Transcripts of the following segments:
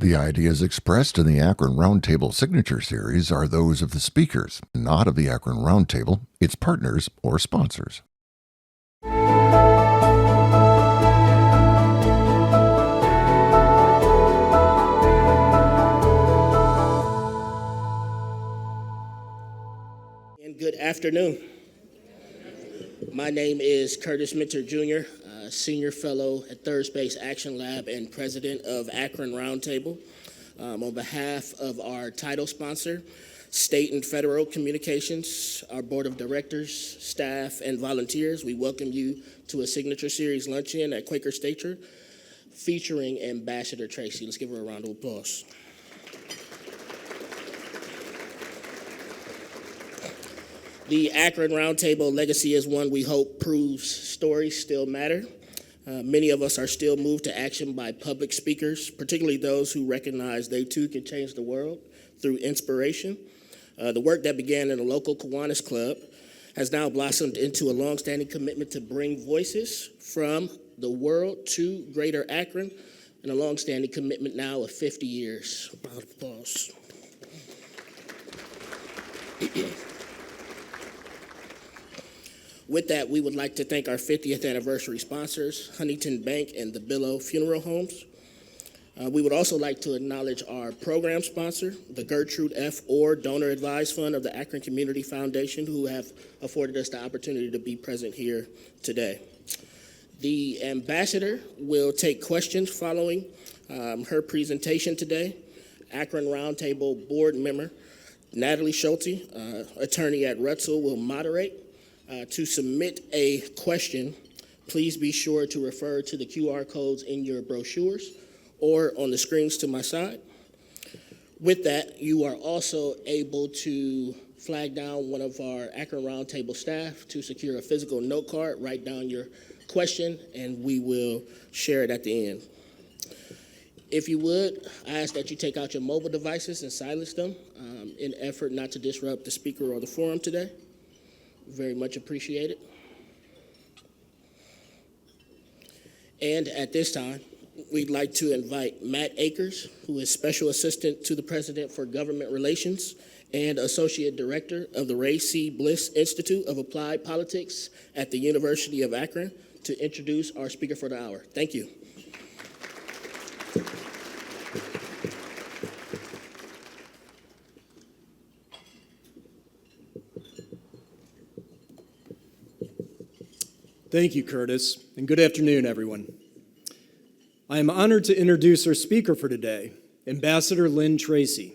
The ideas expressed in the Akron Roundtable Signature Series are those of the speakers, not of the Akron Roundtable, its partners, or sponsors. And good afternoon. My name is Curtis Minter Jr., Senior Fellow at Third Space Action Lab and President of Akron Roundtable. On behalf of our title sponsor, State and Federal Communications, our Board of Directors, staff, and volunteers, we welcome you to a Signature Series luncheon at Quaker Stature featuring Ambassador Tracy. Let's give her a round of applause. The Akron Roundtable legacy is one we hope proves stories still matter. Many of us are still moved to action by public speakers, particularly those who recognize they too can change the world through inspiration. The work that began in a local Kiwanis club has now blossomed into a longstanding commitment to bring voices from the world to Greater Akron, and a longstanding commitment now of 50 years. Round of applause. With that, we would like to thank our 50th anniversary sponsors, Huntington Bank and the Billow Funeral Homes. We would also like to acknowledge our program sponsor, the Gertrude F. Orr Donor Advised Fund of the Akron Community Foundation, who have afforded us the opportunity to be present here today. The ambassador will take questions following her presentation today. Akron Roundtable board member Natalie Schulte, attorney at Rutzel, will moderate. To submit a question, please be sure to refer to the QR codes in your brochures or on the screens to my side. With that, you are also able to flag down one of our Akron Roundtable staff to secure a physical note card, write down your question, and we will share it at the end. If you would, I ask that you take out your mobile devices and silence them in effort not to disrupt the speaker or the forum today. Very much appreciated. And at this time, we'd like to invite Matt Akers, who is Special Assistant to the President for Government Relations and Associate Director of the Ray C. Bliss Institute of Applied Politics at the University of Akron, to introduce our speaker for the hour. Thank you. Thank you, Curtis, and good afternoon, everyone. I am honored to introduce our speaker for today, Ambassador Lynne Tracy.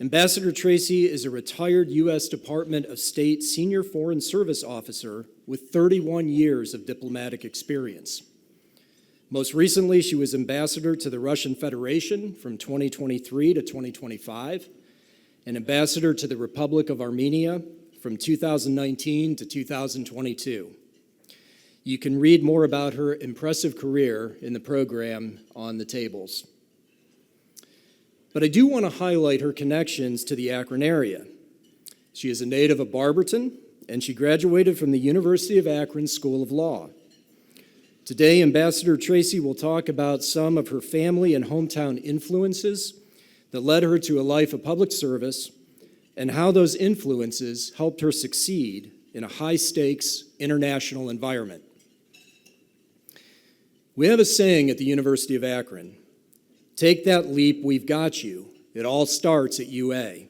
Ambassador Tracy is a retired U.S. Department of State Senior Foreign Service Officer with 31 years of diplomatic experience. Most recently, she was ambassador to the Russian Federation from 2023 to 2025, and ambassador to the Republic of Armenia from 2019 to 2022. You can read more about her impressive career in the program on the tables. But I do want to highlight her connections to the Akron area. She is a native of Barberton, and she graduated from the University of Akron School of Law. Today, Ambassador Tracy will talk about some of her family and hometown influences that led her to a life of public service, and how those influences helped her succeed in a high-stakes international environment. We have a saying at the University of Akron: take that leap, we've got you. It all starts at UA.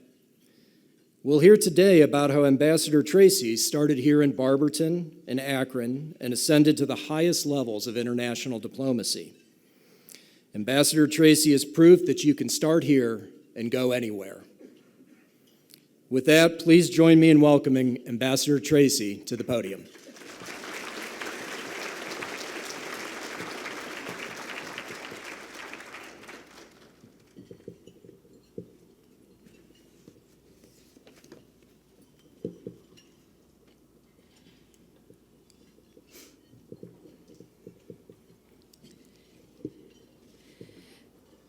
We'll hear today about how Ambassador Tracy started here in Barberton and Akron and ascended to the highest levels of international diplomacy. Ambassador Tracy is proof that you can start here and go anywhere. With that, please join me in welcoming Ambassador Tracy to the podium.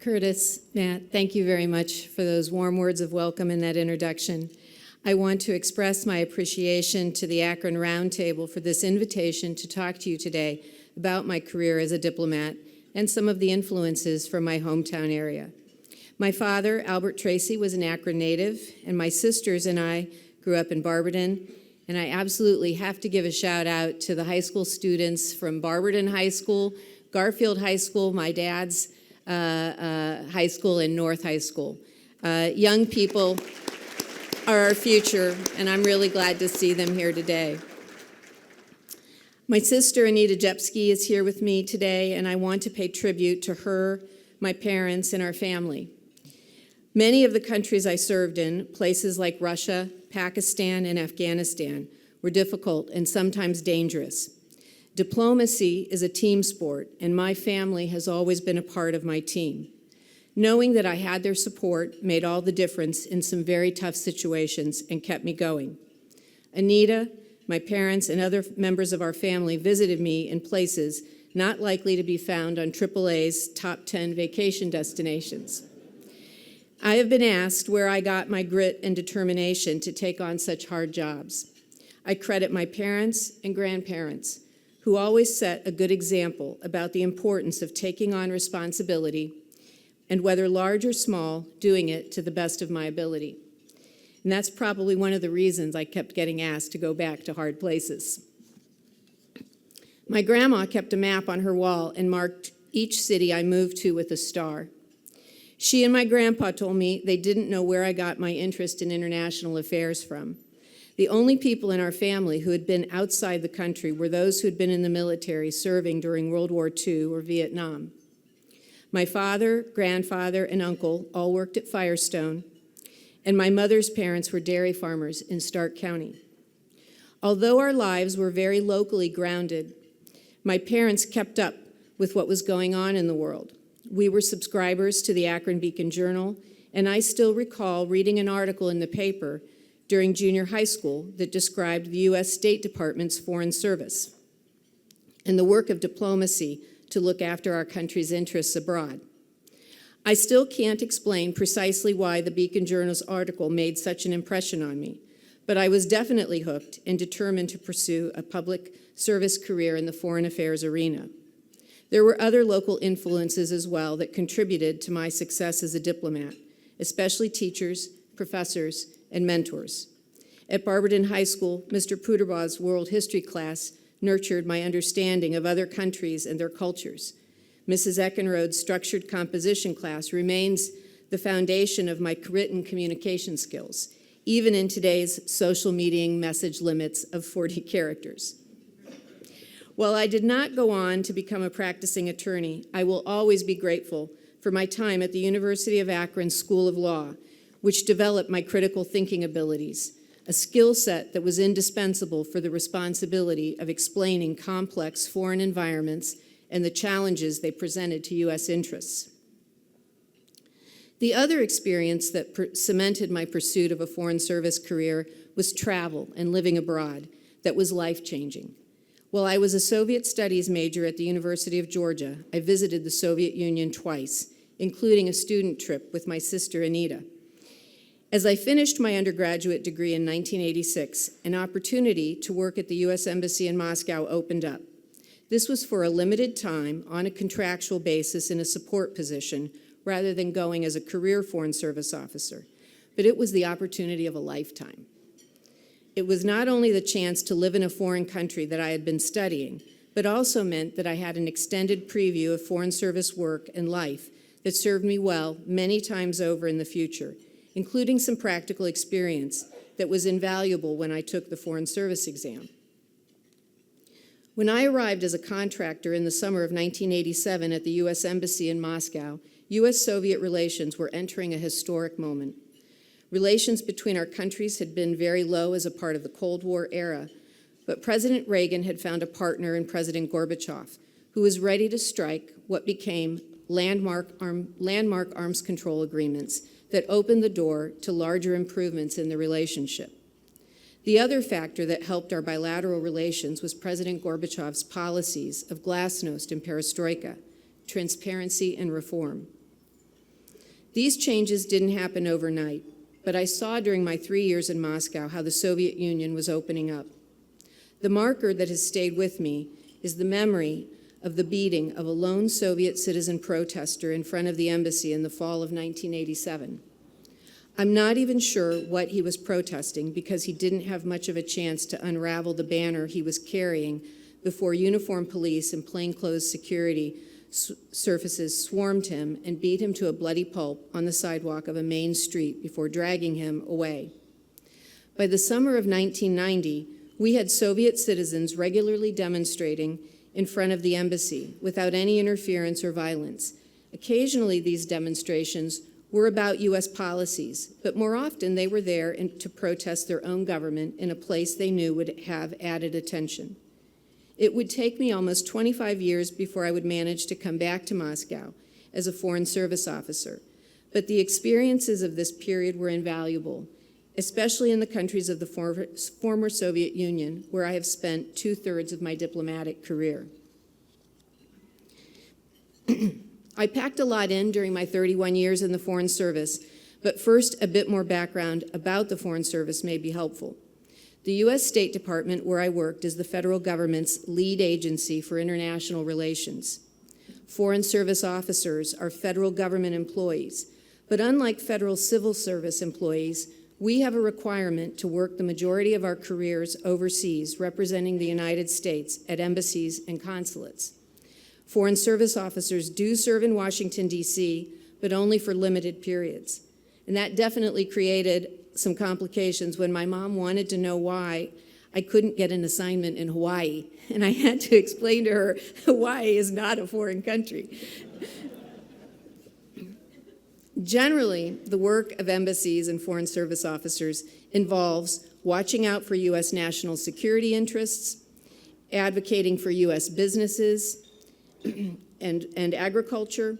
Curtis, Matt, thank you very much for those warm words of welcome and that introduction. I want to express my appreciation to the Akron Roundtable for this invitation to talk to you today about my career as a diplomat and some of the influences from my hometown area. My father, Albert Tracy, was an Akron native, and my sisters and I grew up in Barberton. And I absolutely have to give a shout out to the high school students from Barberton High School, Garfield High School, my dad's high school, and North High School. Young people are our future, and I'm really glad to see them here today. My sister, Anita Jepsky, is here with me today, and I want to pay tribute to her, my parents, and our family. Many of the countries I served in, places like Russia, Pakistan, and Afghanistan, were difficult and sometimes dangerous. Diplomacy is a team sport, and my family has always been a part of my team. Knowing that I had their support made all the difference in some very tough situations and kept me going. Anita, my parents, and other members of our family visited me in places not likely to be found on AAA's top 10 vacation destinations. I have been asked where I got my grit and determination to take on such hard jobs. I credit my parents and grandparents, who always set a good example about the importance of taking on responsibility and, whether large or small, doing it to the best of my ability. And that's probably one of the reasons I kept getting asked to go back to hard places. My grandma kept a map on her wall and marked each city I moved to with a star. She and my grandpa told me they didn't know where I got my interest in international affairs from. The only people in our family who had been outside the country were those who had been in the military serving during World War II or Vietnam. My father, grandfather, and uncle all worked at Firestone, and my mother's parents were dairy farmers in Stark County. Although our lives were very locally grounded, my parents kept up with what was going on in the world. We were subscribers to the Akron Beacon Journal, and I still recall reading an article in the paper during junior high school that described the U.S. State Department's Foreign Service and the work of diplomacy to look after our country's interests abroad. I still can't explain precisely why the Beacon Journal's article made such an impression on me, but I was definitely hooked and determined to pursue a public service career in the foreign affairs arena. There were other local influences as well that contributed to my success as a diplomat, especially teachers, professors, and mentors. At Barberton High School, Mr. Puderbaugh's world history class nurtured my understanding of other countries and their cultures. Mrs. Eckenrode's structured composition class remains the foundation of my written communication skills, even in today's social media message limits of 40 characters. While I did not go on to become a practicing attorney, I will always be grateful for my time at the University of Akron School of Law, which developed my critical thinking abilities, a skill set that was indispensable for the responsibility of explaining complex foreign environments and the challenges they presented to U.S. interests. The other experience that cemented my pursuit of a foreign service career was travel and living abroad that was life-changing. While I was a Soviet studies major at the University of Georgia, I visited the Soviet Union twice, including a student trip with my sister Anita. As I finished my undergraduate degree in 1986, an opportunity to work at the U.S. Embassy in Moscow opened up. This was for a limited time on a contractual basis in a support position rather than going as a career Foreign Service officer, but it was the opportunity of a lifetime. It was not only the chance to live in a foreign country that I had been studying, but also meant that I had an extended preview of Foreign Service work and life that served me well many times over in the future, including some practical experience that was invaluable when I took the Foreign Service exam. When I arrived as a contractor in the summer of 1987 at the U.S. Embassy in Moscow, U.S.-Soviet relations were entering a historic moment. Relations between our countries had been very low as a part of the Cold War era, but President Reagan had found a partner in President Gorbachev, who was ready to strike what became landmark arms control agreements that opened the door to larger improvements in the relationship. The other factor that helped our bilateral relations was President Gorbachev's policies of glasnost and perestroika, transparency and reform. These changes didn't happen overnight, but I saw during my 3 years in Moscow how the Soviet Union was opening up. The marker that has stayed with me is the memory of the beating of a lone Soviet citizen protester in front of the embassy in the fall of 1987. I'm not even sure what he was protesting because he didn't have much of a chance to unravel the banner he was carrying before uniformed police and plainclothes security surfaces swarmed him and beat him to a bloody pulp on the sidewalk of a main street before dragging him away. By the summer of 1990, we had Soviet citizens regularly demonstrating in front of the embassy without any interference or violence. Occasionally, these demonstrations were about U.S. policies, but more often they were there to protest their own government in a place they knew would have added attention. It would take me almost 25 years before I would manage to come back to Moscow as a Foreign Service officer, but the experiences of this period were invaluable, especially in the countries of the former Soviet Union, where I have spent 2/3 of my diplomatic career. I packed a lot in during my 31 years in the Foreign Service, but first a bit more background about the Foreign Service may be helpful. The U.S. State Department, where I worked, is the federal government's lead agency for international relations. Foreign Service officers are federal government employees, but unlike federal civil service employees, we have a requirement to work the majority of our careers overseas, representing the United States at embassies and consulates. Foreign Service officers do serve in Washington, D.C., but only for limited periods. And that definitely created some complications when my mom wanted to know why I couldn't get an assignment in Hawaii. And I had to explain to her, Hawaii is not a foreign country. Generally, the work of embassies and Foreign Service officers involves watching out for U.S. national security interests, advocating for U.S. businesses and agriculture,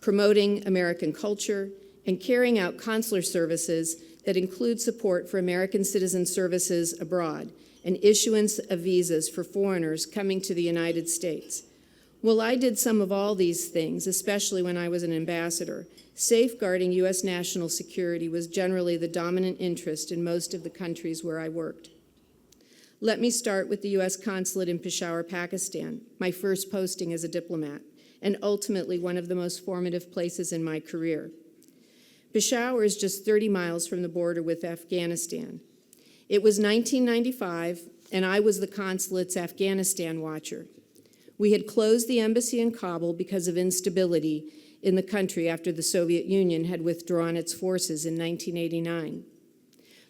promoting American culture, and carrying out consular services that include support for American citizen services abroad and issuance of visas for foreigners coming to the United States. Well, I did some of all these things, especially when I was an ambassador. Safeguarding U.S. national security was generally the dominant interest in most of the countries where I worked. Let me start with the U.S. consulate in Peshawar, Pakistan, my first posting as a diplomat, and ultimately one of the most formative places in my career. Peshawar is just 30 miles from the border with Afghanistan. It was 1995, and I was the consulate's Afghanistan watcher. We had closed the embassy in Kabul because of instability in the country after the Soviet Union had withdrawn its forces in 1989.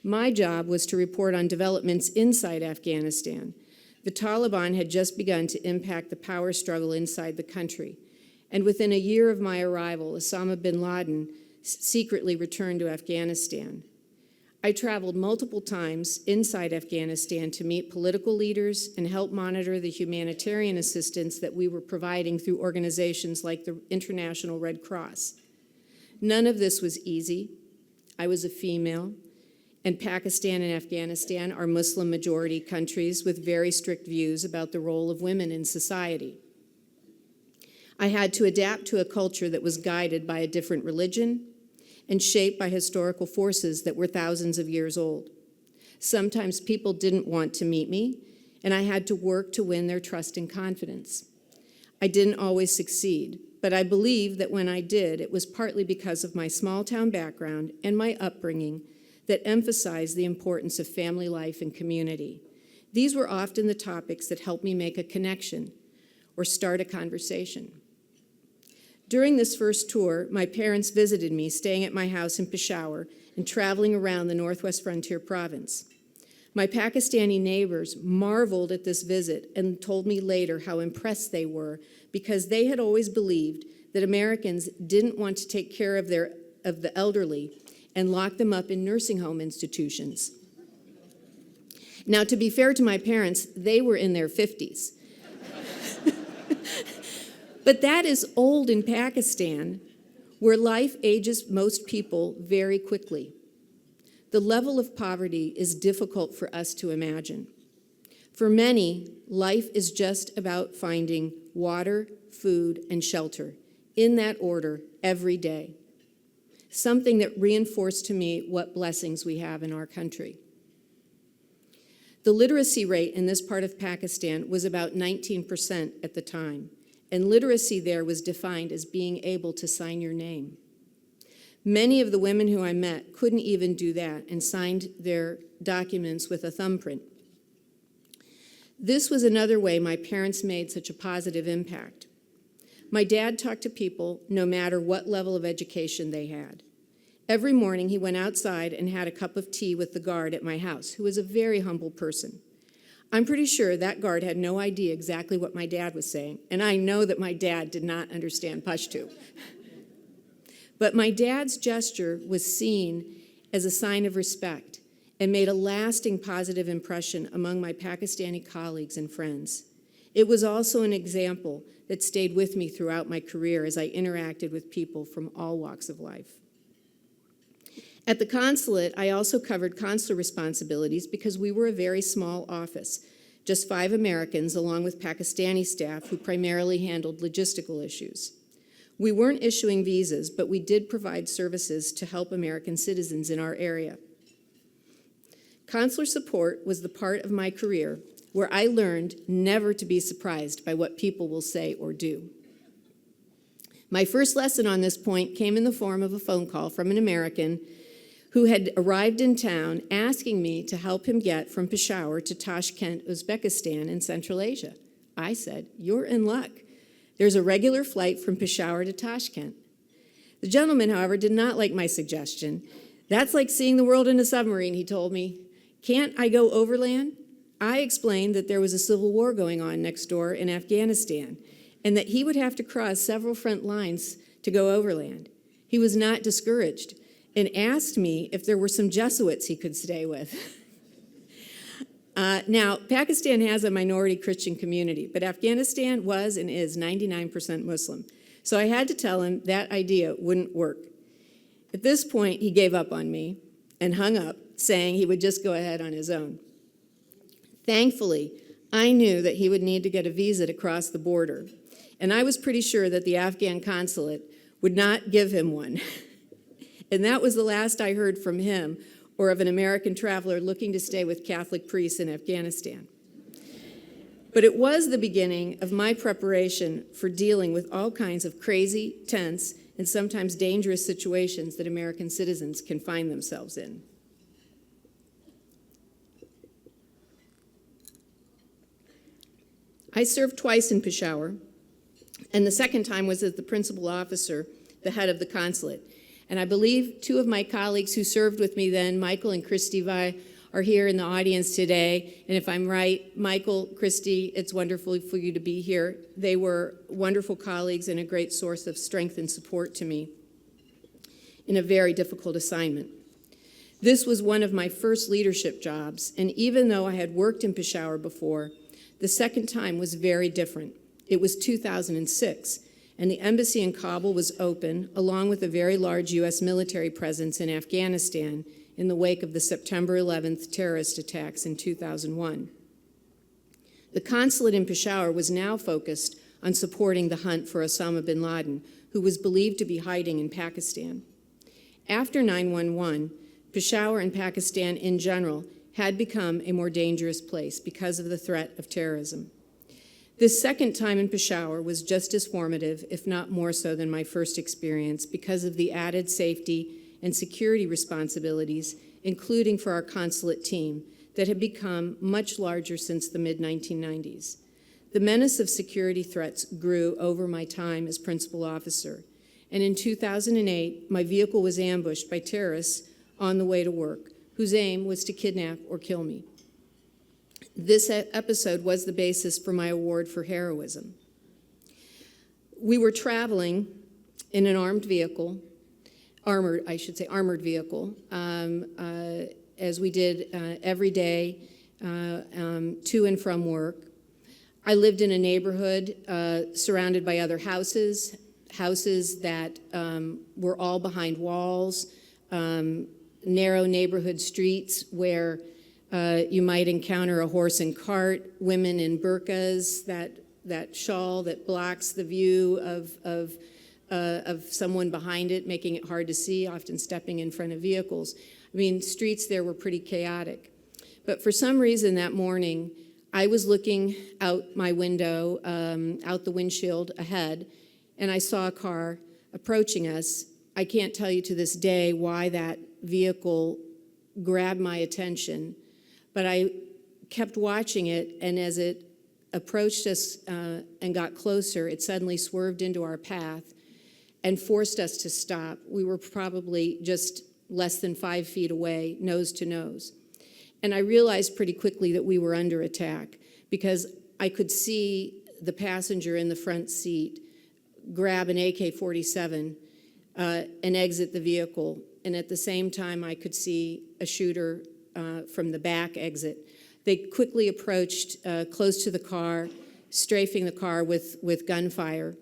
My job was to report on developments inside Afghanistan. The Taliban had just begun to impact the power struggle inside the country, and within a year of my arrival, Osama bin Laden secretly returned to Afghanistan. I traveled multiple times inside Afghanistan to meet political leaders and help monitor the humanitarian assistance that we were providing through organizations like the International Red Cross. None of this was easy. I was a female, and Pakistan and Afghanistan are Muslim-majority countries with very strict views about the role of women in society. I had to adapt to a culture that was guided by a different religion and shaped by historical forces that were thousands of years old. Sometimes people didn't want to meet me, and I had to work to win their trust and confidence. I didn't always succeed, but I believe that when I did, it was partly because of my small-town background and my upbringing that emphasized the importance of family life and community. These were often the topics that helped me make a connection or start a conversation. During this first tour, my parents visited me, staying at my house in Peshawar and traveling around the Northwest Frontier Province. My Pakistani neighbors marveled at this visit and told me later how impressed they were because they had always believed that Americans didn't want to take care of the elderly and lock them up in nursing home institutions. Now, to be fair to my parents, they were in their 50s. But that is old in Pakistan, where life ages most people very quickly. The level of poverty is difficult for us to imagine. For many, life is just about finding water, food, and shelter, in that order, every day. Something that reinforced to me what blessings we have in our country. The literacy rate in this part of Pakistan was about 19% at the time, and literacy there was defined as being able to sign your name. Many of the women who I met couldn't even do that and signed their documents with a thumbprint. This was another way my parents made such a positive impact. My dad talked to people no matter what level of education they had. Every morning he went outside and had a cup of tea with the guard at my house, who was a very humble person. I'm pretty sure that guard had no idea exactly what my dad was saying, and I know that my dad did not understand Pashto. But my dad's gesture was seen as a sign of respect and made a lasting positive impression among my Pakistani colleagues and friends. It was also an example that stayed with me throughout my career as I interacted with people from all walks of life. At the consulate, I also covered consular responsibilities because we were a very small office, just 5 Americans along with Pakistani staff who primarily handled logistical issues. We weren't issuing visas, but we did provide services to help American citizens in our area. Consular support was the part of my career where I learned never to be surprised by what people will say or do. My first lesson on this point came in the form of a phone call from an American who had arrived in town asking me to help him get from Peshawar to Tashkent, Uzbekistan in Central Asia. I said, "You're in luck. There's a regular flight from Peshawar to Tashkent." The gentleman, however, did not like my suggestion. "That's like seeing the world in a submarine," he told me. "Can't I go overland?" I explained that there was a civil war going on next door in Afghanistan and that he would have to cross several front lines to go overland. He was not discouraged and asked me if there were some Jesuits he could stay with. Now, Pakistan has a minority Christian community, but Afghanistan was and is 99% Muslim. So I had to tell him that idea wouldn't work. At this point, he gave up on me and hung up, saying he would just go ahead on his own. Thankfully, I knew that he would need to get a visa to cross the border, and I was pretty sure that the Afghan consulate would not give him one. And that was the last I heard from him or of an American traveler looking to stay with Catholic priests in Afghanistan. But it was the beginning of my preparation for dealing with all kinds of crazy, tense, and sometimes dangerous situations that American citizens can find themselves in. I served twice in Peshawar, and the second time was as the principal officer, the head of the consulate. And I believe 2 of my colleagues who served with me then, Michael and Christy Vi, are here in the audience today. And if I'm right, Michael, Christy, it's wonderful for you to be here. They were wonderful colleagues and a great source of strength and support to me in a very difficult assignment. This was one of my first leadership jobs, and even though I had worked in Peshawar before, the second time was very different. It was 2006. And the embassy in Kabul was open, along with a very large U.S. military presence in Afghanistan in the wake of the September 11th terrorist attacks in 2001. The consulate in Peshawar was now focused on supporting the hunt for Osama bin Laden, who was believed to be hiding in Pakistan. After 9/11, Peshawar and Pakistan in general had become a more dangerous place because of the threat of terrorism. This second time in Peshawar was just as formative, if not more so than my first experience, because of the added safety and security responsibilities, including for our consulate team, that had become much larger since the mid-1990s. The menace of security threats grew over my time as principal officer, and in 2008, my vehicle was ambushed by terrorists on the way to work, whose aim was to kidnap or kill me. This episode was the basis for my award for heroism. We were traveling in an armored vehicle, as we did every day to and from work. I lived in a neighborhood surrounded by other houses that were all behind walls, narrow neighborhood streets where you might encounter a horse and cart, women in burqas, that shawl that blocks the view of someone behind it, making it hard to see, often stepping in front of vehicles. I mean, streets there were pretty chaotic. But for some reason that morning, I was looking out my window, out the windshield ahead, and I saw a car approaching us. I can't tell you to this day why that vehicle grabbed my attention, but I kept watching it, and as it approached us and got closer, it suddenly swerved into our path and forced us to stop. We were probably just less than 5 feet away, nose to nose. And I realized pretty quickly that we were under attack because I could see the passenger in the front seat grab an AK-47 and exit the vehicle. And at the same time, I could see a shooter from the back exit. They quickly approached close to the car, strafing the car with gunfire.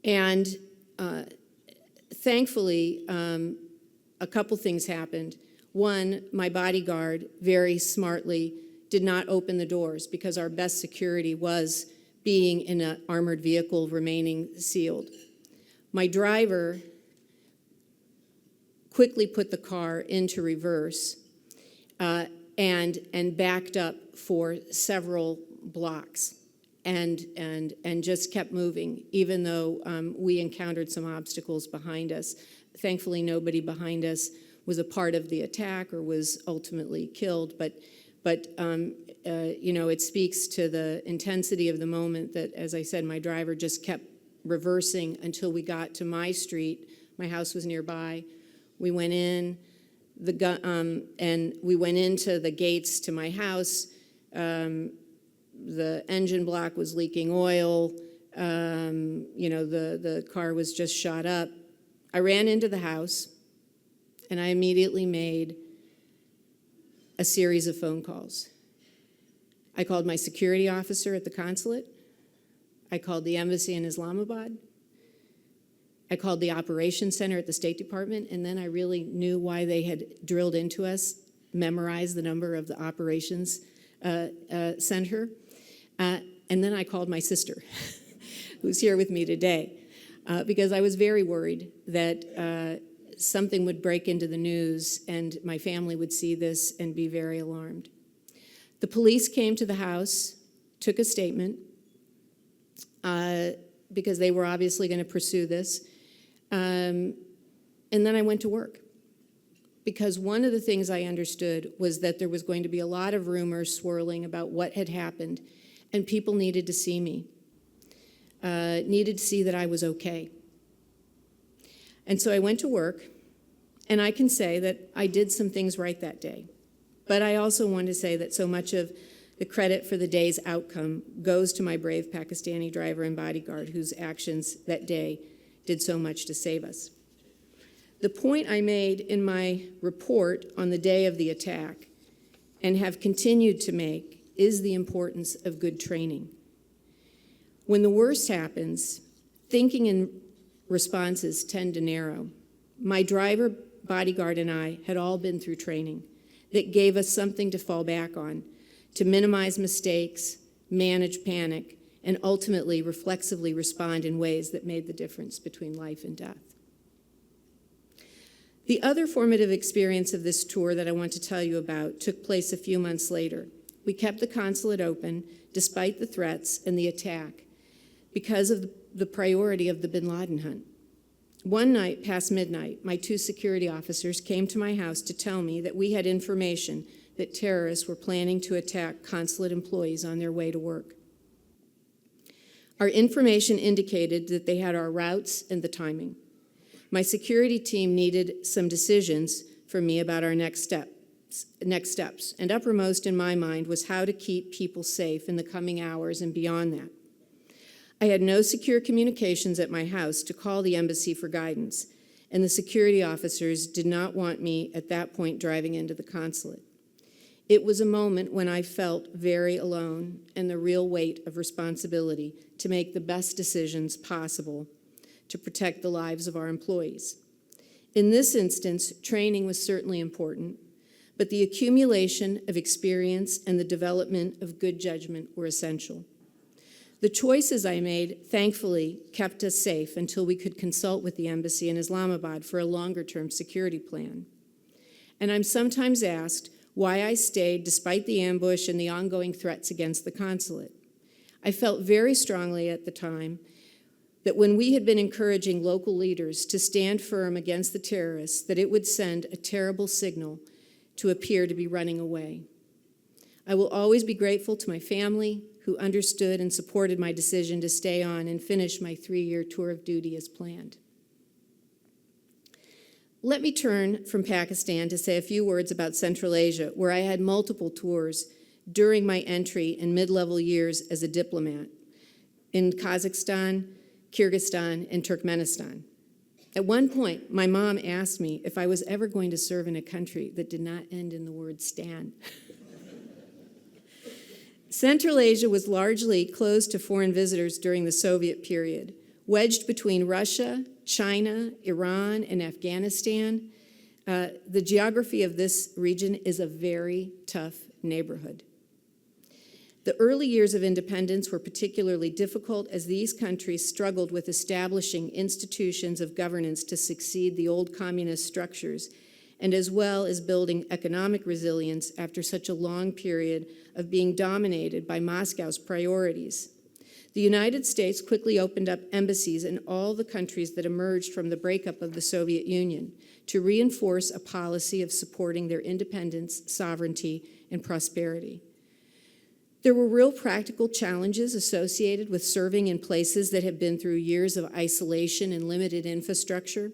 And thankfully, a couple things happened. One, my bodyguard very smartly did not open the doors because our best security was being in an armored vehicle remaining sealed. My driver quickly put the car into reverse and backed up for several blocks and just kept moving, even though we encountered some obstacles behind us. Thankfully, nobody behind us was a part of the attack or was ultimately killed, but it speaks to the intensity of the moment that, as I said, my driver just kept reversing until we got to my street. My house was nearby. We went in, and we went into the gates to my house. The engine block was leaking oil. The car was just shot up. I ran into the house, and I immediately made a series of phone calls. I called my security officer at the consulate. I called the embassy in Islamabad. I called the operations center at the State Department, and then I really knew why they had drilled into us, memorized the number of the operations center. And then I called my sister, who's here with me today, because I was very worried that something would break into the news and my family would see this and be very alarmed. The police came to the house, took a statement, because they were obviously going to pursue this. And then I went to work. Because one of the things I understood was that there was going to be a lot of rumors swirling about what had happened, and people needed to see me, needed to see that I was okay. And so I went to work, and I can say that I did some things right that day. But I also want to say that so much of the credit for the day's outcome goes to my brave Pakistani driver and bodyguard whose actions that day did so much to save us. The point I made in my report on the day of the attack and have continued to make is the importance of good training. When the worst happens, thinking and responses tend to narrow. My driver, bodyguard, and I had all been through training that gave us something to fall back on, to minimize mistakes, manage panic, and ultimately reflexively respond in ways that made the difference between life and death. The other formative experience of this tour that I want to tell you about took place a few months later. We kept the consulate open despite the threats and the attack because of the priority of the bin Laden hunt. One night past midnight, my 2 security officers came to my house to tell me that we had information that terrorists were planning to attack consulate employees on their way to work. Our information indicated that they had our routes and the timing. My security team needed some decisions from me about our next steps, and uppermost in my mind was how to keep people safe in the coming hours and beyond that. I had no secure communications at my house to call the embassy for guidance, and the security officers did not want me at that point driving into the consulate. It was a moment when I felt very alone and the real weight of responsibility to make the best decisions possible to protect the lives of our employees. In this instance, training was certainly important, but the accumulation of experience and the development of good judgment were essential. The choices I made, thankfully, kept us safe until we could consult with the embassy in Islamabad for a longer-term security plan. And I'm sometimes asked, why I stayed despite the ambush and the ongoing threats against the consulate. I felt very strongly at the time that when we had been encouraging local leaders to stand firm against the terrorists, that it would send a terrible signal to appear to be running away. I will always be grateful to my family, who understood and supported my decision to stay on and finish my 3-year tour of duty as planned. Let me turn from Pakistan to say a few words about Central Asia, where I had multiple tours during my entry and mid-level years as a diplomat in Kazakhstan, Kyrgyzstan, and Turkmenistan. At one point, my mom asked me if I was ever going to serve in a country that did not end in the word Stan. Central Asia was largely closed to foreign visitors during the Soviet period. Wedged between Russia, China, Iran, and Afghanistan, the geography of this region is a very tough neighborhood. The early years of independence were particularly difficult as these countries struggled with establishing institutions of governance to succeed the old communist structures, and as well as building economic resilience after such a long period of being dominated by Moscow's priorities. The United States quickly opened up embassies in all the countries that emerged from the breakup of the Soviet Union to reinforce a policy of supporting their independence, sovereignty, and prosperity. There were real practical challenges associated with serving in places that had been through years of isolation and limited infrastructure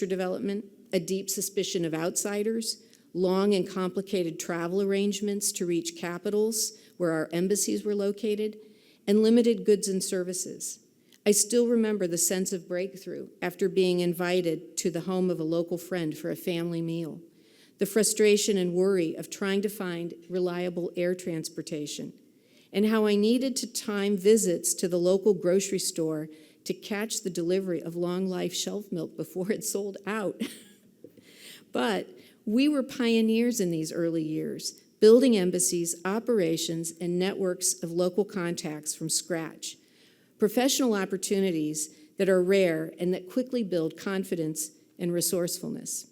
development, a deep suspicion of outsiders, long and complicated travel arrangements to reach capitals where our embassies were located, and limited goods and services. I still remember the sense of breakthrough after being invited to the home of a local friend for a family meal, the frustration and worry of trying to find reliable air transportation, and how I needed to time visits to the local grocery store to catch the delivery of long life shelf milk before it sold out. But we were pioneers in these early years, building embassies, operations, and networks of local contacts from scratch. Professional opportunities that are rare and that quickly build confidence and resourcefulness.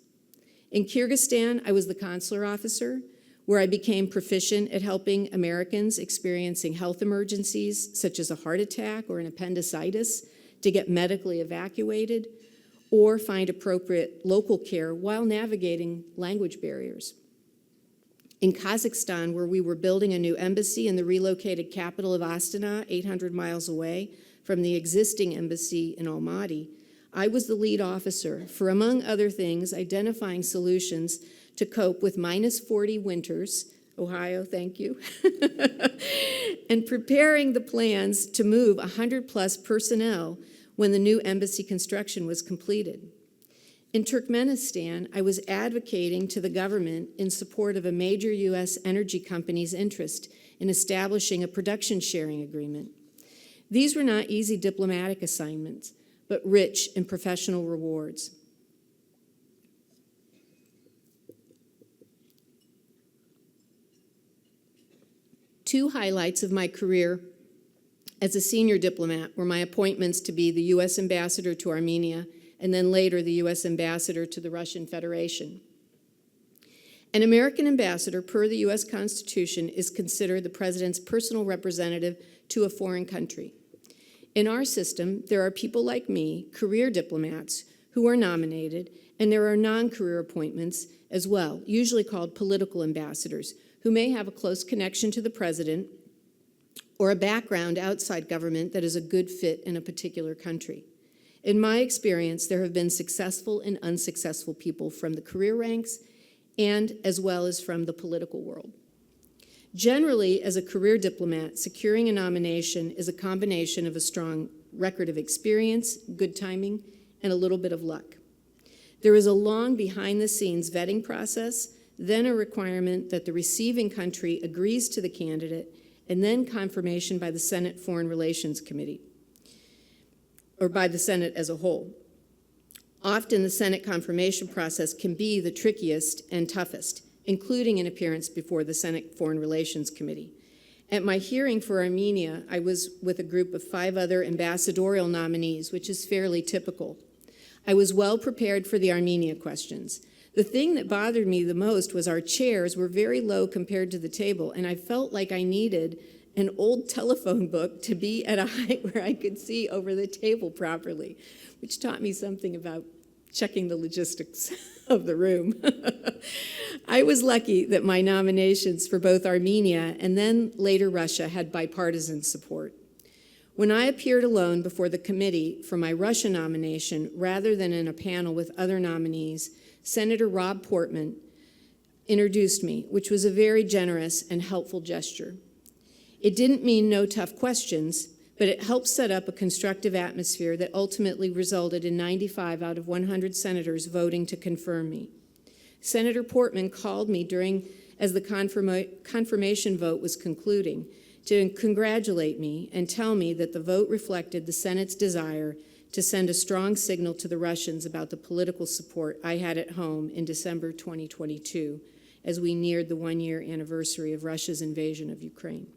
In Kyrgyzstan, I was the consular officer, where I became proficient at helping Americans experiencing health emergencies, such as a heart attack or an appendicitis, to get medically evacuated or find appropriate local care while navigating language barriers. In Kazakhstan, where we were building a new embassy in the relocated capital of Astana, 800 miles away from the existing embassy in Almaty, I was the lead officer for, among other things, identifying solutions to cope with -40 winters, Ohio, thank you, and preparing the plans to move 100+ personnel when the new embassy construction was completed. In Turkmenistan, I was advocating to the government in support of a major U.S. energy company's interest in establishing a production sharing agreement. These were not easy diplomatic assignments, but rich in professional rewards. Two highlights of my career as a senior diplomat were my appointments to be the U.S. ambassador to Armenia and then later the U.S. ambassador to the Russian Federation. An American ambassador, per the U.S. Constitution, is considered the president's personal representative to a foreign country. In our system, there are people like me, career diplomats, who are nominated, and there are non-career appointments as well, usually called political ambassadors, who may have a close connection to the president or a background outside government that is a good fit in a particular country. In my experience, there have been successful and unsuccessful people from the career ranks and as well as from the political world. Generally, as a career diplomat, securing a nomination is a combination of a strong record of experience, good timing, and a little bit of luck. There is a long behind-the-scenes vetting process, then a requirement that the receiving country agrees to the candidate, and then confirmation by the Senate Foreign Relations Committee, or by the Senate as a whole. Often the Senate confirmation process can be the trickiest and toughest, including an appearance before the Senate Foreign Relations Committee. At my hearing for Armenia, I was with a group of 5 other ambassadorial nominees, which is fairly typical. I was well prepared for the Armenia questions. The thing that bothered me the most was our chairs were very low compared to the table, and I felt like I needed an old telephone book to be at a height where I could see over the table properly, which taught me something about checking the logistics of the room. I was lucky that my nominations for both Armenia and then later Russia had bipartisan support. When I appeared alone before the committee for my Russia nomination, rather than in a panel with other nominees, Senator Rob Portman introduced me, which was a very generous and helpful gesture. It didn't mean no tough questions, but it helped set up a constructive atmosphere that ultimately resulted in 95 out of 100 senators voting to confirm me. Senator Portman called me as the confirmation vote was concluding to congratulate me and tell me that the vote reflected the Senate's desire to send a strong signal to the Russians about the political support I had at home in December 2022 as we neared the one-year anniversary of Russia's invasion of Ukraine.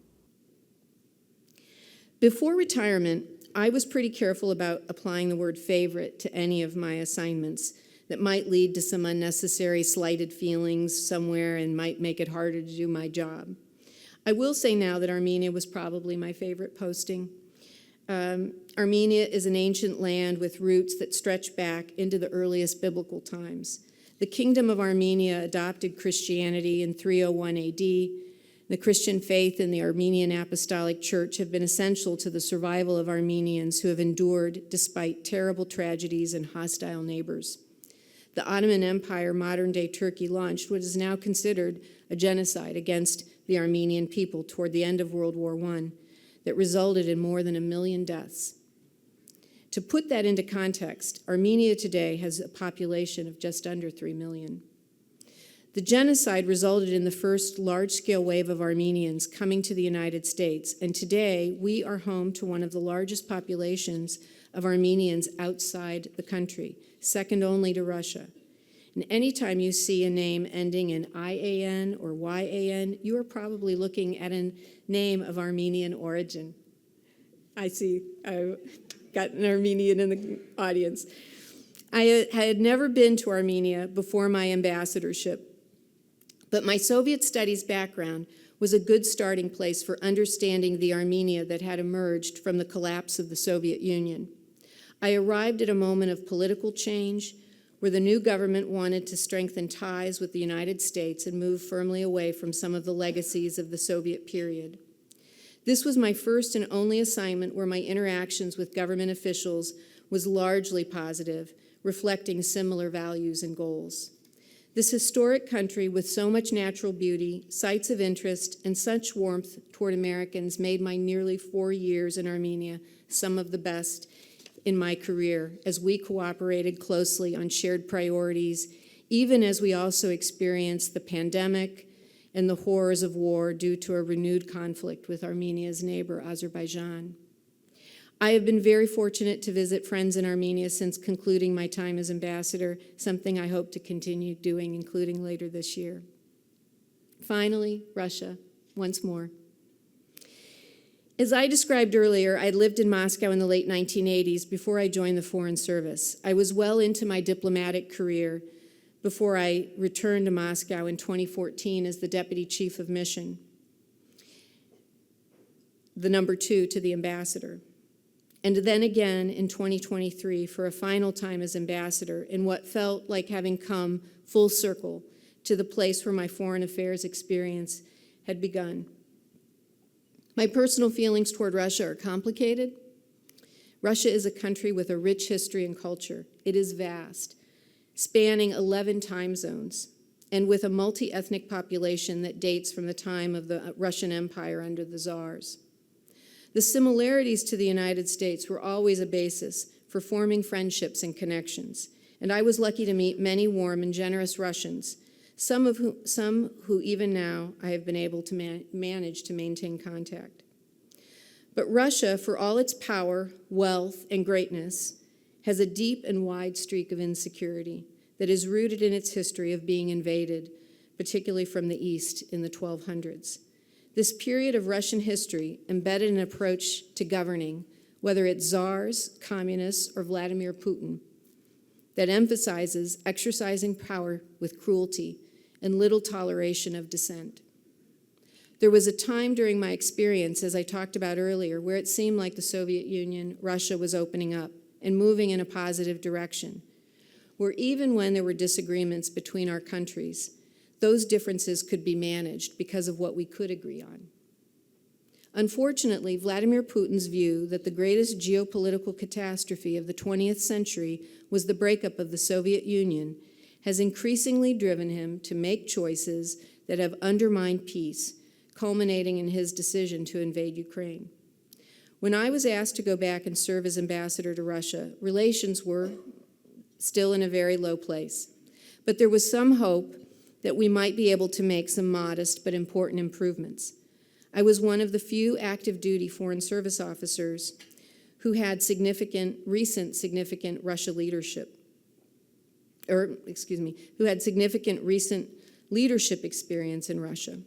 Before retirement, I was pretty careful about applying the word favorite to any of my assignments that might lead to some unnecessary slighted feelings somewhere and might make it harder to do my job. I will say now that Armenia was probably my favorite posting. Armenia is an ancient land with roots that stretch back into the earliest biblical times. The Kingdom of Armenia adopted Christianity in 301 AD. The Christian faith and the Armenian Apostolic Church have been essential to the survival of Armenians who have endured despite terrible tragedies and hostile neighbors. The Ottoman Empire, modern-day Turkey, launched what is now considered a genocide against the Armenian people toward the end of World War I that resulted in more than 1 million deaths. To put that into context, Armenia today has a population of just under 3 million. The genocide resulted in the first large-scale wave of Armenians coming to the United States, and today we are home to one of the largest populations of Armenians outside the country, second only to Russia. And anytime you see a name ending in IAN or YAN, you are probably looking at a name of Armenian origin. I see, I got an Armenian in the audience. I had never been to Armenia before my ambassadorship, but my Soviet studies background was a good starting place for understanding the Armenia that had emerged from the collapse of the Soviet Union. I arrived at a moment of political change where the new government wanted to strengthen ties with the United States and move firmly away from some of the legacies of the Soviet period. This was my first and only assignment where my interactions with government officials was largely positive, reflecting similar values and goals. This historic country with so much natural beauty, sites of interest, and such warmth toward Americans made my nearly 4 years in Armenia some of the best in my career as we cooperated closely on shared priorities, even as we also experienced the pandemic and the horrors of war due to a renewed conflict with Armenia's neighbor, Azerbaijan. I have been very fortunate to visit friends in Armenia since concluding my time as ambassador, something I hope to continue doing, including later this year. Finally, Russia, once more. As I described earlier, I lived in Moscow in the late 1980s before I joined the Foreign Service. I was well into my diplomatic career before I returned to Moscow in 2014 as the Deputy Chief of Mission, the number 2 to the ambassador. And then again in 2023 for a final time as ambassador in what felt like having come full circle to the place where my foreign affairs experience had begun. My personal feelings toward Russia are complicated. Russia is a country with a rich history and culture. It is vast, spanning 11 time zones, and with a multi-ethnic population that dates from the time of the Russian Empire under the Tsars. The similarities to the United States were always a basis for forming friendships and connections, and I was lucky to meet many warm and generous Russians, some who even now I have been able to manage to maintain contact. But Russia, for all its power, wealth, and greatness, has a deep and wide streak of insecurity that is rooted in its history of being invaded, particularly from the east in the 1200s. This period of Russian history embedded an approach to governing, whether it's czars, communists, or Vladimir Putin, that emphasizes exercising power with cruelty and little toleration of dissent. There was a time during my experience, as I talked about earlier, where it seemed like the Soviet Union, Russia was opening up and moving in a positive direction, where even when there were disagreements between our countries, those differences could be managed because of what we could agree on. Unfortunately, Vladimir Putin's view that the greatest geopolitical catastrophe of the 20th century was the breakup of the Soviet Union has increasingly driven him to make choices that have undermined peace, culminating in his decision to invade Ukraine. When I was asked to go back and serve as ambassador to Russia, relations were still in a very low place. But there was some hope that we might be able to make some modest but important improvements. I was one of the few active duty Foreign Service officers who had recent significant leadership experience in Russia.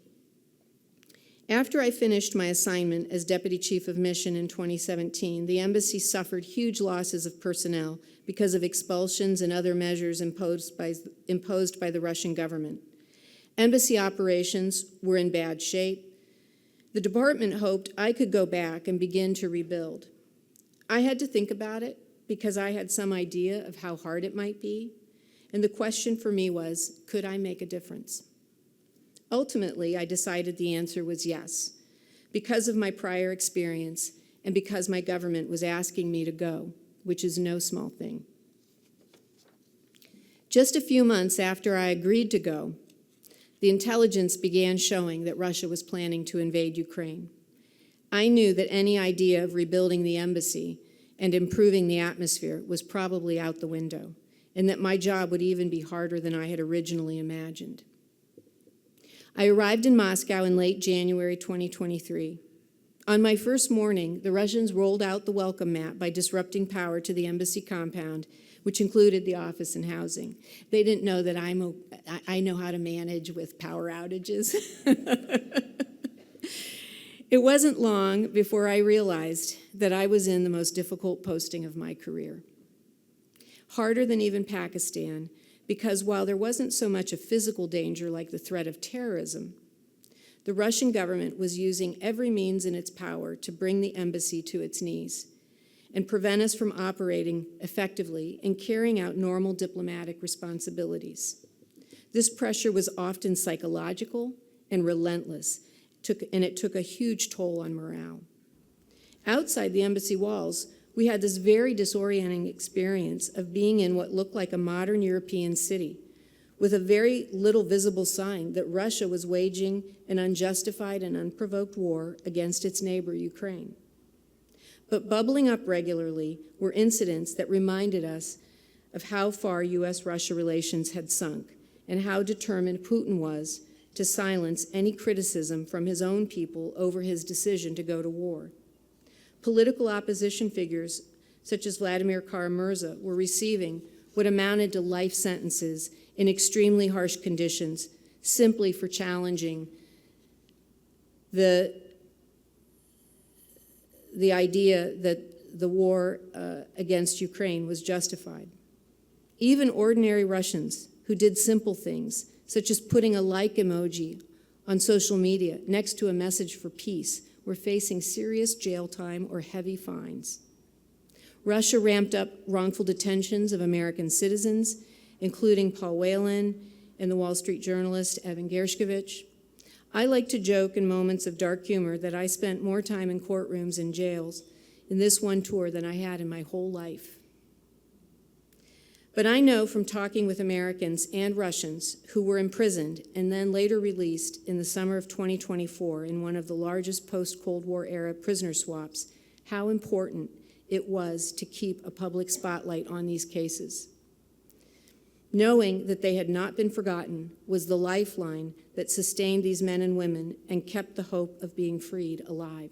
After I finished my assignment as Deputy Chief of Mission in 2017, the embassy suffered huge losses of personnel because of expulsions and other measures imposed by the Russian government. Embassy operations were in bad shape. The department hoped I could go back and begin to rebuild. I had to think about it because I had some idea of how hard it might be, and the question for me was, could I make a difference? Ultimately, I decided the answer was yes, because of my prior experience and because my government was asking me to go, which is no small thing. Just a few months after I agreed to go, the intelligence began showing that Russia was planning to invade Ukraine. I knew that any idea of rebuilding the embassy and improving the atmosphere was probably out the window, and that my job would even be harder than I had originally imagined. I arrived in Moscow in late January 2023. On my first morning, the Russians rolled out the welcome mat by disrupting power to the embassy compound, which included the office and housing. They didn't know that I know how to manage with power outages. It wasn't long before I realized that I was in the most difficult posting of my career. Harder than even Pakistan, because while there wasn't so much a physical danger like the threat of terrorism, the Russian government was using every means in its power to bring the embassy to its knees and prevent us from operating effectively and carrying out normal diplomatic responsibilities. This pressure was often psychological and relentless, and it took a huge toll on morale. Outside the embassy walls, we had this very disorienting experience of being in what looked like a modern European city, with a very little visible sign that Russia was waging an unjustified and unprovoked war against its neighbor, Ukraine. But bubbling up regularly were incidents that reminded us of how far U.S.-Russia relations had sunk and how determined Putin was to silence any criticism from his own people over his decision to go to war. Political opposition figures, such as Vladimir Kara-Murza, were receiving what amounted to life sentences in extremely harsh conditions simply for challenging the idea that the war against Ukraine was justified. Even ordinary Russians who did simple things, such as putting a like emoji on social media next to a message for peace, were facing serious jail time or heavy fines. Russia ramped up wrongful detentions of American citizens, including Paul Whelan and the Wall Street journalist Evan Gershkovich. I like to joke in moments of dark humor that I spent more time in courtrooms and jails in this one tour than I had in my whole life. But I know from talking with Americans and Russians who were imprisoned and then later released in the summer of 2024 in one of the largest post-Cold War era prisoner swaps how important it was to keep a public spotlight on these cases. Knowing that they had not been forgotten was the lifeline that sustained these men and women and kept the hope of being freed alive.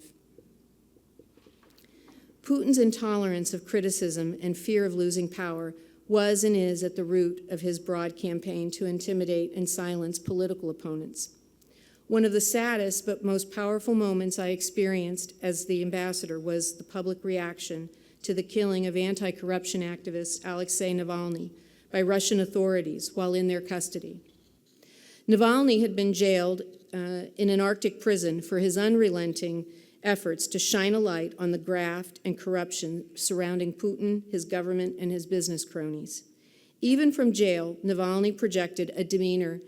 Putin's intolerance of criticism and fear of losing power was and is at the root of his broad campaign to intimidate and silence political opponents. One of the saddest but most powerful moments I experienced as the ambassador was the public reaction to the killing of anti-corruption activist Alexei Navalny by Russian authorities while in their custody. Navalny had been jailed in an Arctic prison for his unrelenting efforts to shine a light on the graft and corruption surrounding Putin, his government, and his business cronies. Even from jail, Navalny projected a demeanor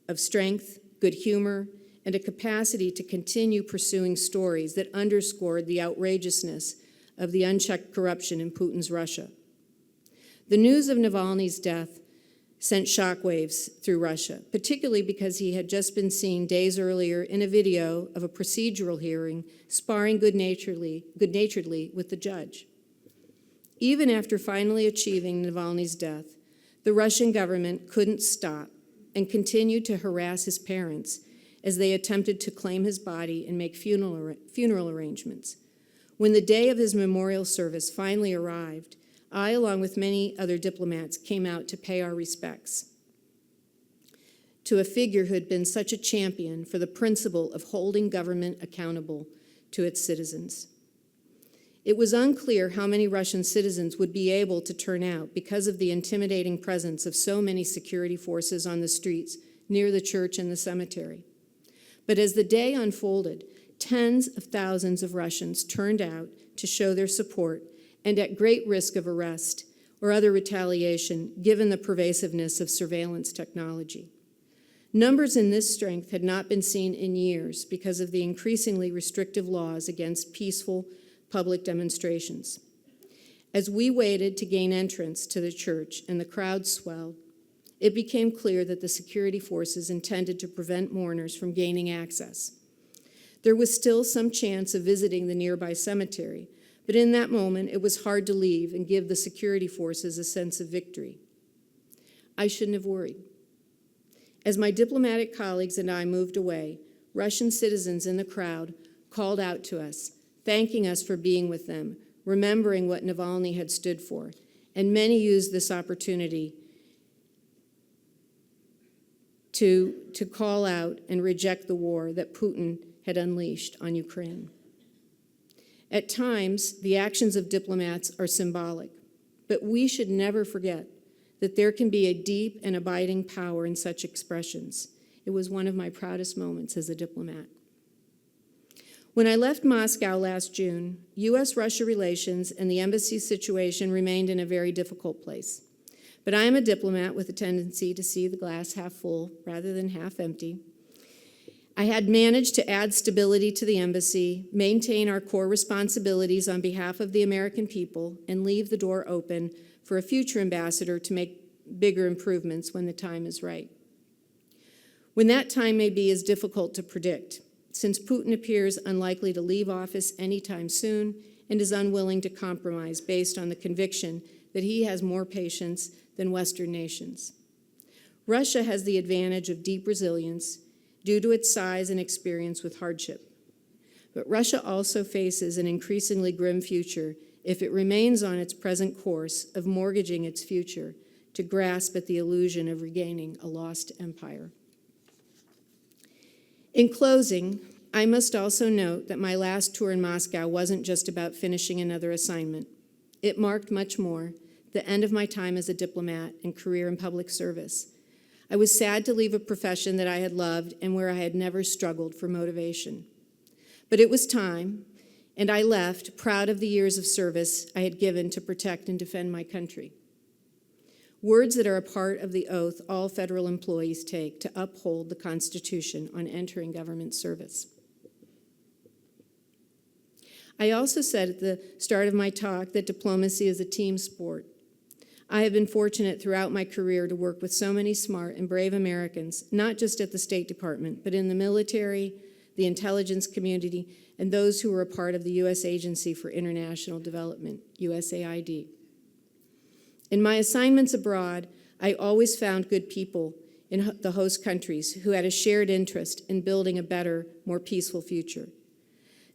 of strength, good humor, and a capacity to continue pursuing stories that underscored the outrageousness of the unchecked corruption in Putin's Russia. The news of Navalny's death sent shockwaves through Russia, particularly because he had just been seen days earlier in a video of a procedural hearing sparring good-naturedly with the judge. Even after finally achieving Navalny's death, the Russian government couldn't stop and continued to harass his parents as they attempted to claim his body and make funeral arrangements. When the day of his memorial service finally arrived, I, along with many other diplomats, came out to pay our respects to a figure who had been such a champion for the principle of holding government accountable to its citizens. It was unclear how many Russian citizens would be able to turn out because of the intimidating presence of so many security forces on the streets near the church and the cemetery. But as the day unfolded, tens of thousands of Russians turned out to show their support, and at great risk of arrest or other retaliation, given the pervasiveness of surveillance technology. Numbers in this strength had not been seen in years because of the increasingly restrictive laws against peaceful public demonstrations. As we waited to gain entrance to the church and the crowd swelled, it became clear that the security forces intended to prevent mourners from gaining access. There was still some chance of visiting the nearby cemetery, but in that moment, it was hard to leave and give the security forces a sense of victory. I shouldn't have worried. As my diplomatic colleagues and I moved away, Russian citizens in the crowd called out to us, thanking us for being with them, remembering what Navalny had stood for, and many used this opportunity to call out and reject the war that Putin had unleashed on Ukraine. At times, the actions of diplomats are symbolic, but we should never forget that there can be a deep and abiding power in such expressions. It was one of my proudest moments as a diplomat. When I left Moscow last June, U.S.-Russia relations and the embassy situation remained in a very difficult place. But I am a diplomat with a tendency to see the glass half full rather than half empty. I had managed to add stability to the embassy, maintain our core responsibilities on behalf of the American people, and leave the door open for a future ambassador to make bigger improvements when the time is right. When that time may be is difficult to predict, since Putin appears unlikely to leave office anytime soon and is unwilling to compromise based on the conviction that he has more patience than Western nations. Russia has the advantage of deep resilience due to its size and experience with hardship. But Russia also faces an increasingly grim future if it remains on its present course of mortgaging its future to grasp at the illusion of regaining a lost empire. In closing, I must also note that my last tour in Moscow wasn't just about finishing another assignment. It marked much more, the end of my time as a diplomat and career in public service. I was sad to leave a profession that I had loved and where I had never struggled for motivation. But it was time, and I left proud of the years of service I had given to protect and defend my country. Words that are a part of the oath all federal employees take to uphold the Constitution on entering government service. I also said at the start of my talk that diplomacy is a team sport. I have been fortunate throughout my career to work with so many smart and brave Americans, not just at the State Department, but in the military, the intelligence community, and those who were a part of the U.S. Agency for International Development, USAID. In my assignments abroad, I always found good people in the host countries who had a shared interest in building a better, more peaceful future.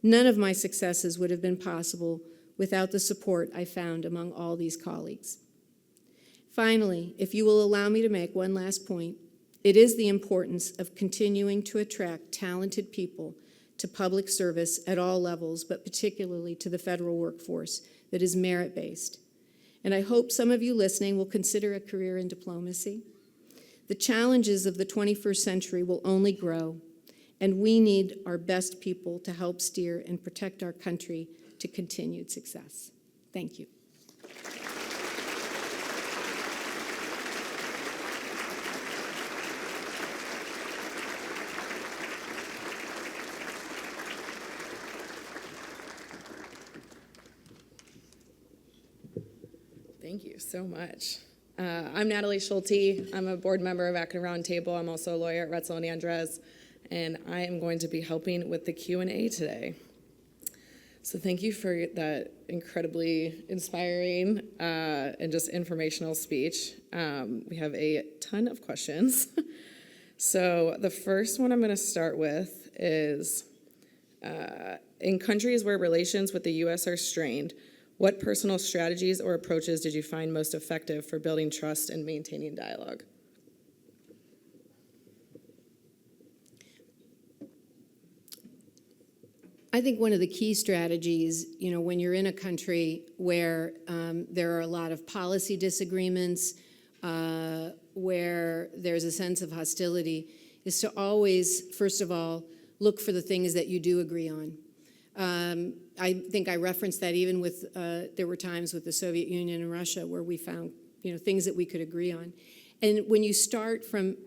None of my successes would have been possible without the support I found among all these colleagues. Finally, if you will allow me to make one last point, it is the importance of continuing to attract talented people to public service at all levels, but particularly to the federal workforce that is merit-based. and I hope some of you listening will consider a career in diplomacy. The challenges of the 21st century will only grow, and we need our best people to help steer and protect our country to continued success. Thank you. Thank you so much. I'm Natalie Schulte. I'm a board member of Akron Roundtable. I'm also a lawyer at Retzel and Andres, and I am going to be helping with the Q&A today. So thank you for that incredibly inspiring and just informational speech. We have a ton of questions. So the first one I'm going to start with is, in countries where relations with the U.S. are strained, what personal strategies or approaches did you find most effective for building trust and maintaining dialogue? I think one of the key strategies, when you're in a country where there are a lot of policy disagreements, where there's a sense of hostility, is to always, first of all, look for the things that you do agree on. I think I referenced that even with, there were times with the Soviet Union and Russia where we found, things that we could agree on. And when you start from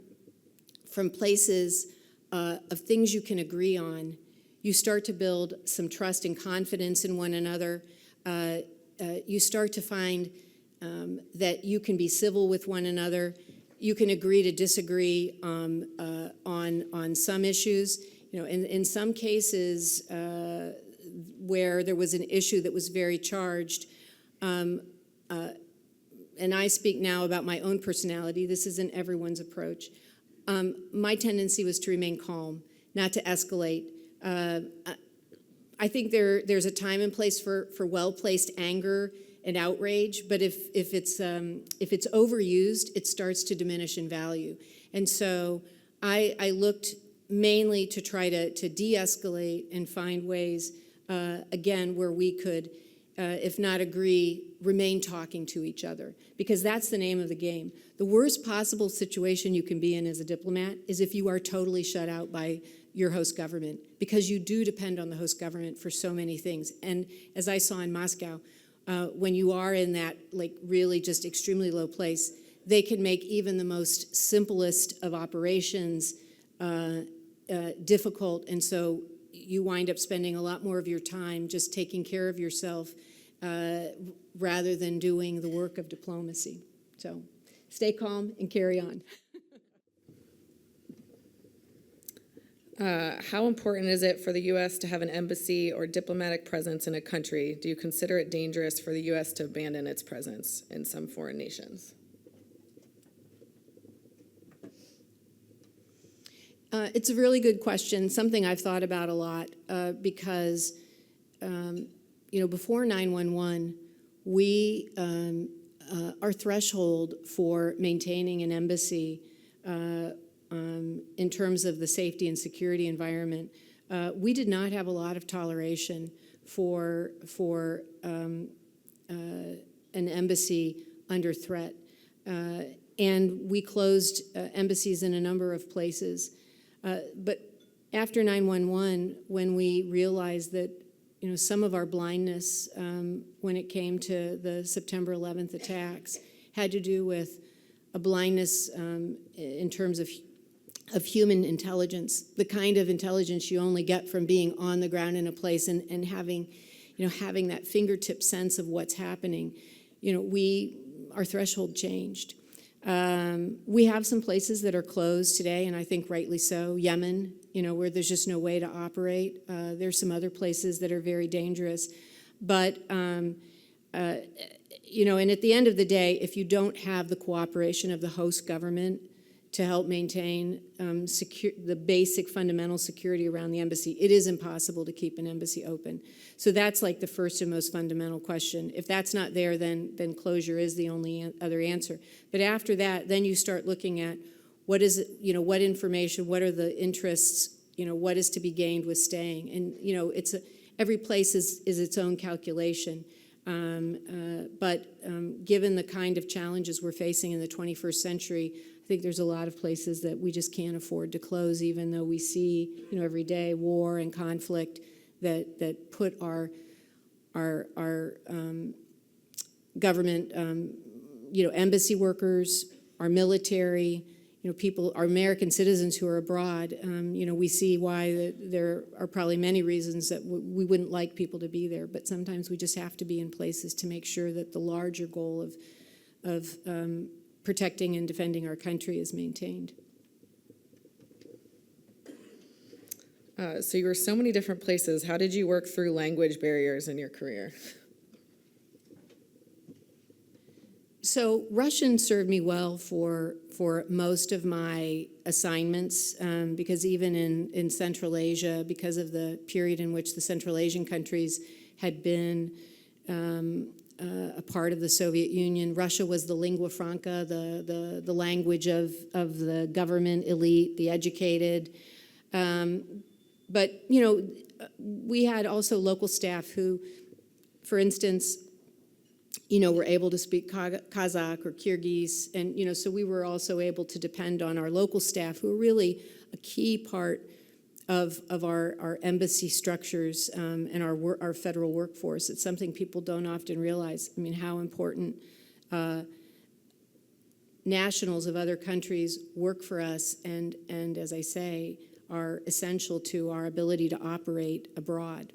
places of things you can agree on, you start to build some trust and confidence in one another. You start to find that you can be civil with one another. You can agree to disagree on some issues. In some cases where there was an issue that was very charged, and I speak now about my own personality, this isn't everyone's approach. My tendency was to remain calm, not to escalate. I think there's a time and place for well-placed anger and outrage, but if it's overused, it starts to diminish in value. And so I looked mainly to try to de-escalate and find ways, again, where we could, if not agree, remain talking to each other, because that's the name of the game. The worst possible situation you can be in as a diplomat is if you are totally shut out by your host government, because you do depend on the host government for so many things. And as I saw in Moscow, when you are in that really just extremely low place, they can make even the most simplest of operations difficult, and so you wind up spending a lot more of your time just taking care of yourself rather than doing the work of diplomacy. So stay calm and carry on. How important is it for the U.S. to have an embassy or diplomatic presence in a country? Do you consider it dangerous for the U.S. to abandon its presence in some foreign nations? It's a really good question, something I've thought about a lot, because, before 9/11, our threshold for maintaining an embassy in terms of the safety and security environment, we did not have a lot of toleration for an embassy under threat. And we closed embassies in a number of places. But after 9/11, when we realized that some of our blindness when it came to the September 11th attacks had to do with a blindness in terms of human intelligence, the kind of intelligence you only get from being on the ground in a place and having that fingertip sense of what's happening. Our threshold changed. We have some places that are closed today, and I think rightly so. Yemen, where there's just no way to operate. There's some other places that are very dangerous. But, and at the end of the day, if you don't have the cooperation of the host government to help maintain the basic fundamental security around the embassy, it is impossible to keep an embassy open. So that's like the first and most fundamental question. If that's not there, then closure is the only other answer. But after that, then you start looking at what is it, what information, what are the interests, what is to be gained with staying. And, every place is its own calculation. But given the kind of challenges we're facing in the 21st century, I think there's a lot of places that we just can't afford to close, even though we see, every day war and conflict that put our government, embassy workers, our military, people, our American citizens who are abroad. We see why there are probably many reasons that we wouldn't like people to be there, but sometimes we just have to be in places to make sure that the larger goal of protecting and defending our country is maintained. So you were so many different places. How did you work through language barriers in your career? So Russian served me well for most of my assignments, because even in Central Asia, because of the period in which the Central Asian countries had been a part of the Soviet Union, Russia was the lingua franca, the language of the government elite, the educated. But we had also local staff who, for instance, were able to speak Kazakh or Kyrgyz, and so we were also able to depend on our local staff, who are really a key part of our embassy structures and our federal workforce. It's something people don't often realize. I mean, how important nationals of other countries work for us, and as I say, are essential to our ability to operate abroad.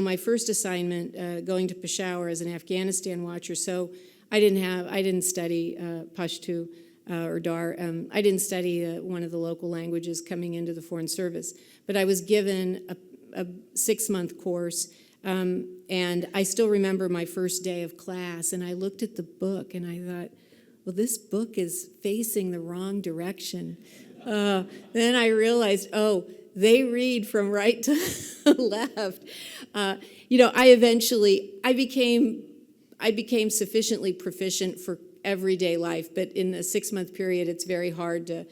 My first assignment going to Peshawar as an Afghanistan watcher, so I didn't study Pashto or Dar. I didn't study one of the local languages coming into the Foreign Service, but I was given a 6-month course, and I still remember my first day of class, and I looked at the book and I thought, well, this book is facing the wrong direction. Then I realized, they read from right to left. I became sufficiently proficient for everyday life, but in a 6-month period, it's very hard to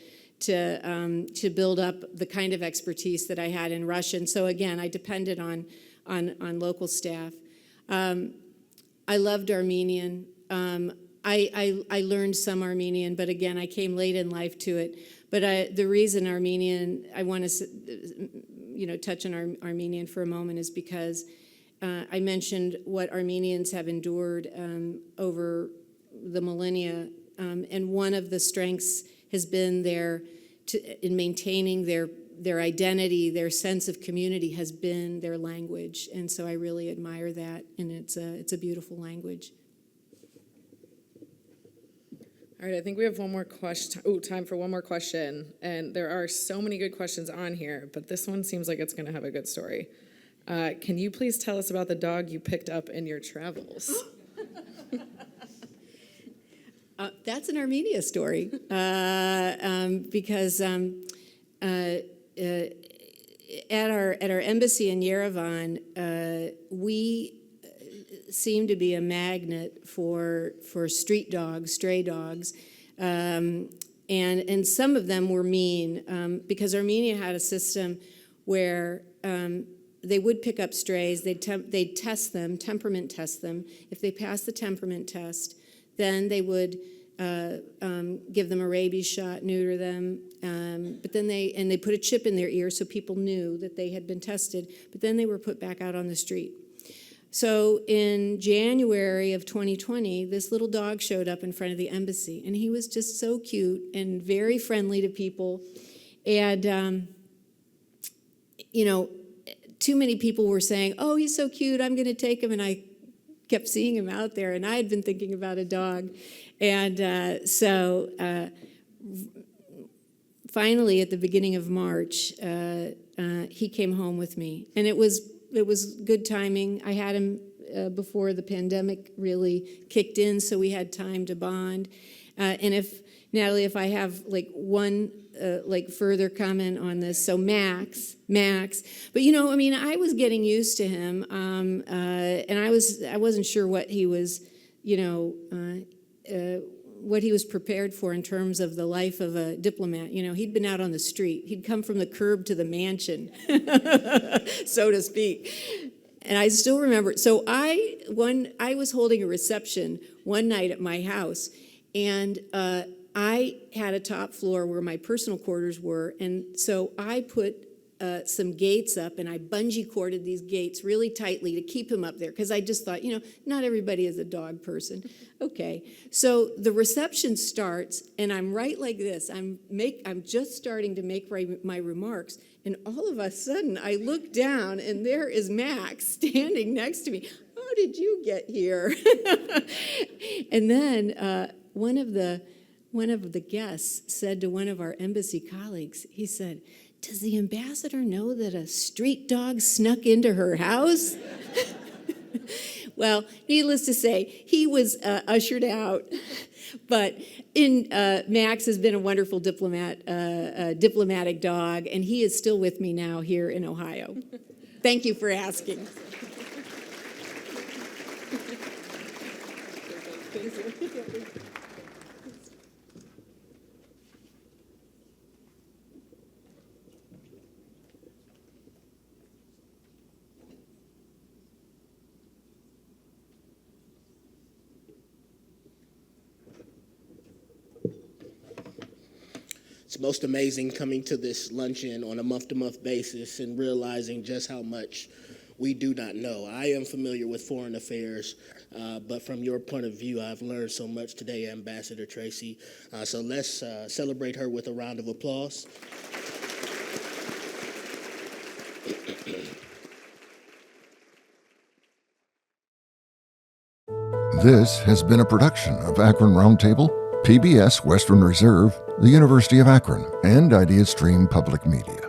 build up the kind of expertise that I had in Russian. So again, I depended on local staff. I loved Armenian. I learned some Armenian, but again, I came late in life to it. But the reason Armenian, I want to touch on Armenian for a moment, is because I mentioned what Armenians have endured over the millennia, and one of the strengths has been in maintaining their identity, their sense of community has been their language, and so I really admire that, and it's a beautiful language. All right, I think we have one more question. Time for one more question. And there are so many good questions on here, but this one seems like it's going to have a good story. Can you please tell us about the dog you picked up in your travels? That's an Armenia story, because at our embassy in Yerevan, we seemed to be a magnet for street dogs, stray dogs, and some of them were mean, because Armenia had a system where they would pick up strays, they'd test them, temperament test them. If they passed the temperament test, then they would give them a rabies shot, neuter them, but then they put a chip in their ear so people knew that they had been tested, but then they were put back out on the street. So in January of 2020, this little dog showed up in front of the embassy, and he was just so cute and very friendly to people. And, too many people were saying, oh, he's so cute, I'm going to take him. And I kept seeing him out there, and I had been thinking about a dog. And so finally, at the beginning of March, he came home with me. And it was good timing. I had him before the pandemic really kicked in, so we had time to bond. And if I have one further comment on this, so Max, but I was getting used to him, and I wasn't sure what he was, what he was prepared for in terms of the life of a diplomat. You know, he'd been out on the street. He'd come from the curb to the mansion, so to speak. And I still remember. So I was holding a reception one night at my house, and I had a top floor where my personal quarters were, and so I put some gates up, and I bungee corded these gates really tightly to keep him up there, because I just thought, you know, not everybody is a dog person. Okay, so the reception starts, and I'm right like this. I'm just starting to make my remarks, and all of a sudden I look down, and there is Max standing next to me. How did you get here? And then one of the guests said to one of our embassy colleagues, he said, "Does the ambassador know that a street dog snuck into her house?" Well, needless to say, he was ushered out. But Max has been a wonderful diplomatic dog, and he is still with me now here in Ohio. Thank you for asking. It's most amazing coming to this luncheon on a month-to-month basis and realizing just how much we do not know. I am familiar with foreign affairs, but from your point of view, I've learned so much today, Ambassador Tracy. So let's celebrate her with a round of applause. This has been a production of Akron Roundtable, PBS Western Reserve, the University of Akron, and IdeaStream Public Media.